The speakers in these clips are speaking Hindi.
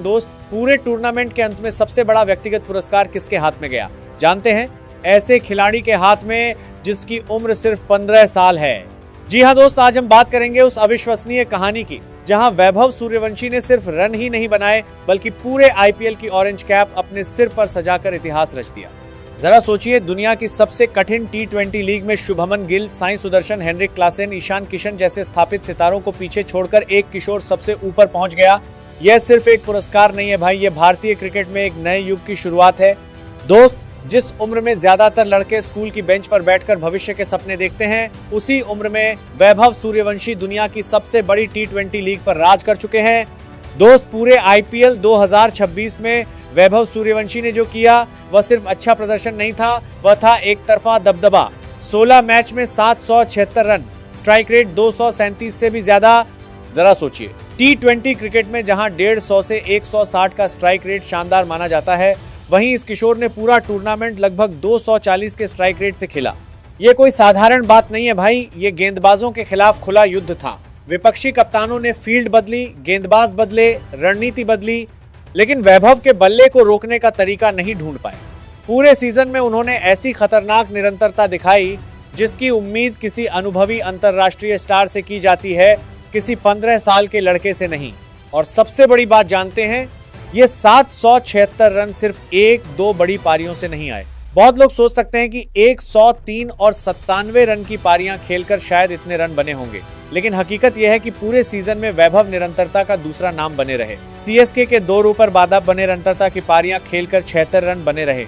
दोस्त, पूरे टूर्नामेंट के अंत में सबसे बड़ा व्यक्तिगत पुरस्कार किसके हाथ में गया? जानते हैं, ऐसे खिलाड़ी के हाथ में जिसकी उम्र सिर्फ 15 साल है। जी हां दोस्त, आज हम बात करेंगे उस अविश्वसनीय कहानी की जहां वैभव सूर्यवंशी ने सिर्फ रन ही नहीं बनाए बल्कि पूरे आईपीएल की ऑरेंज कैप अपने सिर पर सजाकर इतिहास रच दिया। जरा सोचिए, दुनिया की सबसे कठिन टी20 लीग में शुभमन गिल, साई सुदर्शन, हेनरिक क्लासेन, ईशान किशन जैसे स्थापित सितारों को पीछे छोड़कर एक किशोर सबसे ऊपर पहुंच गया। यह सिर्फ एक पुरस्कार नहीं है भाई, ये भारतीय क्रिकेट में एक नए युग की शुरुआत है। दोस्त, जिस उम्र में ज्यादातर लड़के स्कूल की बेंच पर बैठकर भविष्य के सपने देखते हैं, उसी उम्र में वैभव सूर्यवंशी दुनिया की सबसे बड़ी टी20 लीग पर राज कर चुके हैं। दोस्त, पूरे आईपीएल 2026 में वैभव सूर्यवंशी ने जो किया वह सिर्फ अच्छा प्रदर्शन नहीं था, वह था एक तरफा दबदबा। 16 मैच में 776 रन, स्ट्राइक रेट 237 से भी ज्यादा। जरा सोचिए, टी20 क्रिकेट में जहां 150 से 160 का स्ट्राइक रेट शानदार माना जाता है, वहीं इस किशोर ने पूरा टूर्नामेंट लगभग 240 के स्ट्राइक रेट से खेला। ये कोई साधारण बात नहीं है भाई, ये गेंदबाजों के खिलाफ खुला युद्ध था। विपक्षी कप्तानों ने फील्ड बदली, गेंदबाज बदले, रणनीति बदली, लेकिन वैभव के बल्ले को रोकने का तरीका नहीं ढूंढ पाए। पूरे सीजन में उन्होंने ऐसी खतरनाक निरंतरता दिखाई जिसकी उम्मीद किसी अनुभवी अंतरराष्ट्रीय स्टार से की जाती है, किसी 15 साल के लड़के से नहीं। और सबसे बड़ी बात जानते हैं, ये 776 रन सिर्फ 1-2 बड़ी पारियों से नहीं आए। बहुत लोग सोच सकते हैं कि 103 और 97 रन की पारियां खेलकर शायद इतने रन बने होंगे, लेकिन हकीकत यह है कि पूरे सीजन में वैभव निरंतरता का दूसरा नाम बने रहे। सीएसके के 2 ऊपर बाधा बने निरंतरता की पारियां खेलकर 76 रन बने रहे।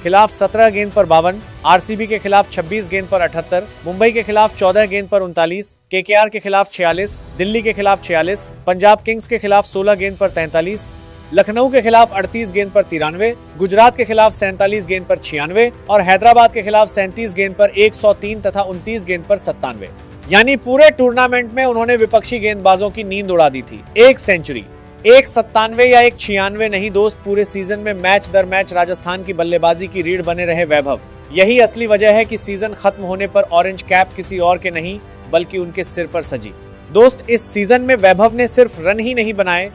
खिलाफ 17 गेंद पर 52, आरसीबी के खिलाफ 26 गेंद पर 78, मुंबई के खिलाफ 14 गेंद पर 39, केकेआर के खिलाफ 46, दिल्ली के खिलाफ 46, पंजाब किंग्स के खिलाफ 16 गेंद पर 43, लखनऊ के खिलाफ 38 गेंद पर 93, गुजरात के खिलाफ 47 गेंद पर 96 और हैदराबाद के खिलाफ 37 गेंद पर 103 तथा 29 गेंद पर 97। यानी पूरे टूर्नामेंट में उन्होंने विपक्षी गेंदबाजों की नींद उड़ा दी थी। एक सेंचुरी, एक 97 या एक 96 नहीं दोस्त, पूरे सीजन में मैच दर मैच राजस्थान की बल्लेबाजी की रीढ़ बने रहे वैभव। यही असली वजह है कि सीजन खत्म होने पर ऑरेंज कैप किसी और के नहीं बल्कि उनके सिर पर सजी। दोस्त, इस सीजन में वैभव ने सिर्फ रन ही नहीं बनाए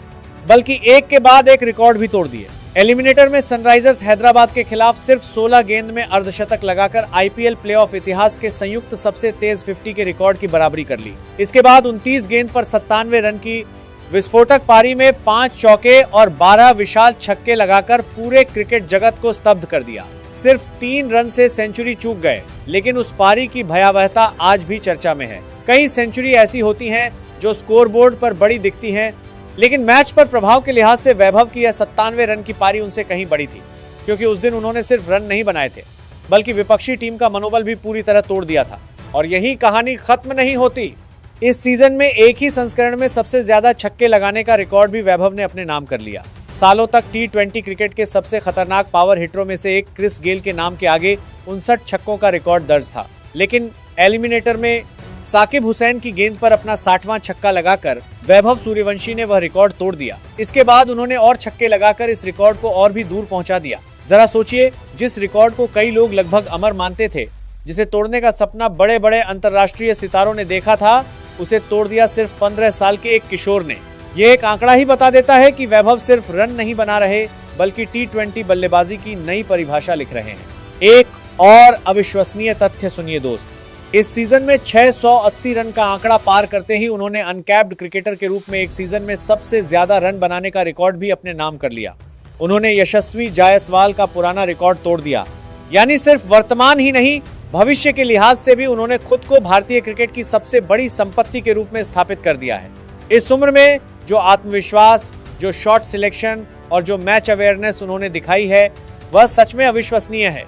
बल्कि एक के बाद एक रिकॉर्ड भी तोड़ दिए। एलिमिनेटर में सनराइजर्स हैदराबाद के खिलाफ सिर्फ 16 गेंद में अर्धशतक लगाकर आईपीएल प्लेऑफ इतिहास के संयुक्त सबसे तेज 50 के रिकॉर्ड की बराबरी कर ली। इसके बाद 29 गेंद पर 97 रन की विस्फोटक पारी में 5 चौके और 12 विशाल छक्के लगाकर पूरे क्रिकेट जगत को स्तब्ध कर दिया। सिर्फ 3 रन से सेंचुरी चूक गए, लेकिन उस पारी की भयावहता आज भी चर्चा में है। कई सेंचुरी ऐसी होती हैं जो स्कोरबोर्ड पर बड़ी दिखती हैं, लेकिन मैच पर प्रभाव के लिहाज से वैभव की यह 97 रन की पारी उनसे कहीं बड़ी थी, क्योंकि उस दिन उन्होंने सिर्फ रन नहीं बनाए थे बल्कि विपक्षी टीम का मनोबल भी पूरी तरह तोड़ दिया था। और यही कहानी खत्म नहीं होती। इस सीजन में एक ही संस्करण में सबसे ज्यादा छक्के लगाने का रिकॉर्ड भी वैभव ने अपने नाम कर लिया। सालों तक टी20 क्रिकेट के सबसे खतरनाक पावर हिटरों में से एक क्रिस गेल के नाम के आगे 59 छक्कों का रिकॉर्ड दर्ज था, लेकिन एलिमिनेटर में साकिब हुसैन की गेंद पर अपना 60वां छक्का लगाकर वैभव सूर्यवंशी ने वह रिकॉर्ड तोड़ दिया। इसके बाद उन्होंने और छक्के लगाकर इस रिकॉर्ड को और भी दूर पहुंचा दिया। जरा सोचिए, जिस रिकॉर्ड को कई लोग लगभग अमर मानते थे, जिसे तोड़ने का सपना बड़े बड़े अंतर्राष्ट्रीय सितारों ने देखा था, उसे तोड़ दिया सिर्फ 15 साल के एक किशोर ने। ये एक आंकड़ा ही बता देता है कि वैभव सिर्फ रन नहीं बना रहे बल्कि टी20 बल्लेबाजी की नई परिभाषा लिख रहे हैं। एक और अविश्वसनीय तथ्य सुनिए दोस्त, इस सीजन में 680 रन का आंकड़ा पार करते ही उन्होंने अनकैप्ड क्रिकेटर के रूप में एक सीजन में सबसे ज्यादा रन बनाने का रिकॉर्ड भी अपने नाम कर लिया। उन्होंने यशस्वी जायसवाल का पुराना रिकॉर्ड तोड़ दिया। यानी सिर्फ वर्तमान ही नहीं, भविष्य के लिहाज से भी उन्होंने खुद को भारतीय क्रिकेट की सबसे बड़ी संपत्ति के रूप में स्थापित कर दिया है। इस उम्र में जो आत्मविश्वास, जो शॉट सिलेक्शन और जो मैच अवेयरनेस उन्होंने दिखाई है, वह सच में अविश्वसनीय है।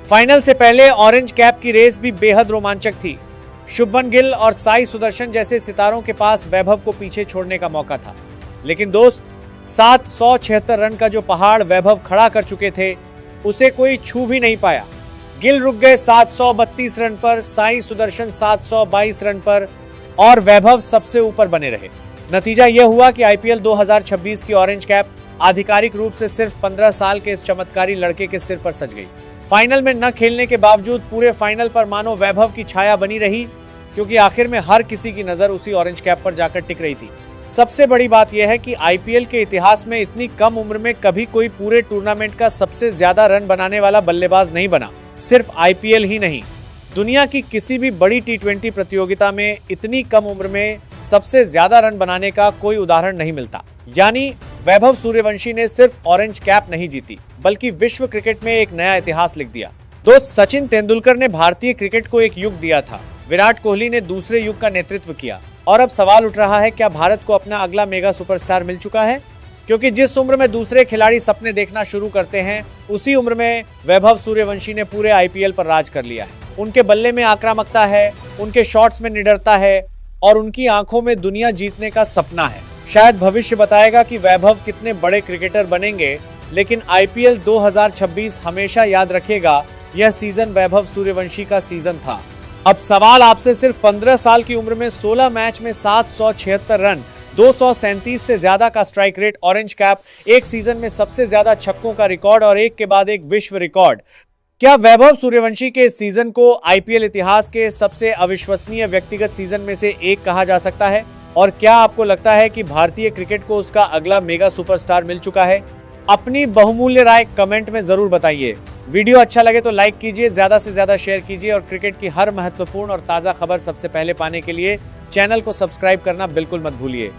फाइनल से पहले ऑरेंज कैप की रेस भी बेहद रोमांचक थी। शुभमन गिल और साई सुदर्शन जैसे सितारों के पास वैभव को पीछे छोड़ने का मौका था, लेकिन दोस्त, 776 रन का जो पहाड़ वैभव खड़ा कर चुके थे, उसे कोई छू भी नहीं पाया। गिल रुक गए 732 रन पर, साई सुदर्शन 722 रन पर और वैभव सबसे ऊपर बने रहे। नतीजा यह हुआ कि आईपीएल 2026 की ऑरेंज कैप आधिकारिक रूप से सिर्फ 15 साल के इस चमत्कारी लड़के के सिर पर सज गई। फाइनल में न खेलने के बावजूद पूरे फाइनल पर मानो वैभव की छाया बनी रही, क्योंकि आखिर में हर किसी की नजर उसी ऑरेंज कैप पर जाकर टिक रही थी। सबसे बड़ी बात यह है कि आईपीएल के इतिहास में इतनी कम उम्र में कभी कोई पूरे टूर्नामेंट का सबसे ज्यादा रन बनाने वाला बल्लेबाज नहीं बना। सिर्फ आईपीएल ही नहीं, दुनिया की किसी भी बड़ी टी20 प्रतियोगिता में इतनी कम उम्र में सबसे ज्यादा रन बनाने का कोई उदाहरण नहीं मिलता। यानी वैभव सूर्यवंशी ने सिर्फ ऑरेंज कैप नहीं जीती, बल्कि विश्व क्रिकेट में एक नया इतिहास लिख दिया। दोस्त, सचिन तेंदुलकर ने भारतीय क्रिकेट को एक युग दिया था, विराट कोहली ने दूसरे युग का नेतृत्व किया, और अब सवाल उठ रहा है, क्या भारत को अपना अगला मेगा सुपरस्टार मिल चुका है? क्योंकि जिस उम्र में दूसरे खिलाड़ी सपने देखना शुरू करते हैं, उसी उम्र में वैभव सूर्यवंशी ने पूरे आईपीएल पर राज कर लिया है। उनके बल्ले में आक्रामकता है, उनके शॉट्स में निडरता है और उनकी आंखों में दुनिया जीतने का सपना है। शायद भविष्य बताएगा कि वैभव कितने बड़े क्रिकेटर बनेंगे, लेकिन आईपीएल 2026 हमेशा याद रखेगा, यह सीजन वैभव सूर्यवंशी का सीजन था। अब सवाल आपसे, सिर्फ 15 साल की उम्र में 16 मैच में 776 रन, 237 से ज्यादा का स्ट्राइक रेट, ऑरेंज कैप, एक सीजन में सबसे ज्यादा छक्कों का रिकॉर्ड और एक के बाद एक विश्व रिकॉर्ड। क्या वैभव सूर्यवंशी के इस सीजन को आईपीएल इतिहास के सबसे अविश्वसनीय व्यक्तिगत सीजन में से एक कहा जा सकता है? और क्या आपको लगता है कि भारतीय क्रिकेट को उसका अगला मेगा सुपरस्टार मिल चुका है? अपनी बहुमूल्य राय कमेंट में जरूर बताइए। वीडियो अच्छा लगे तो लाइक कीजिए, ज्यादा से ज्यादा शेयर कीजिए और क्रिकेट की हर महत्वपूर्ण और ताजा खबर सबसे पहले पाने के लिए चैनल को सब्सक्राइब करना बिल्कुल मत भूलिए।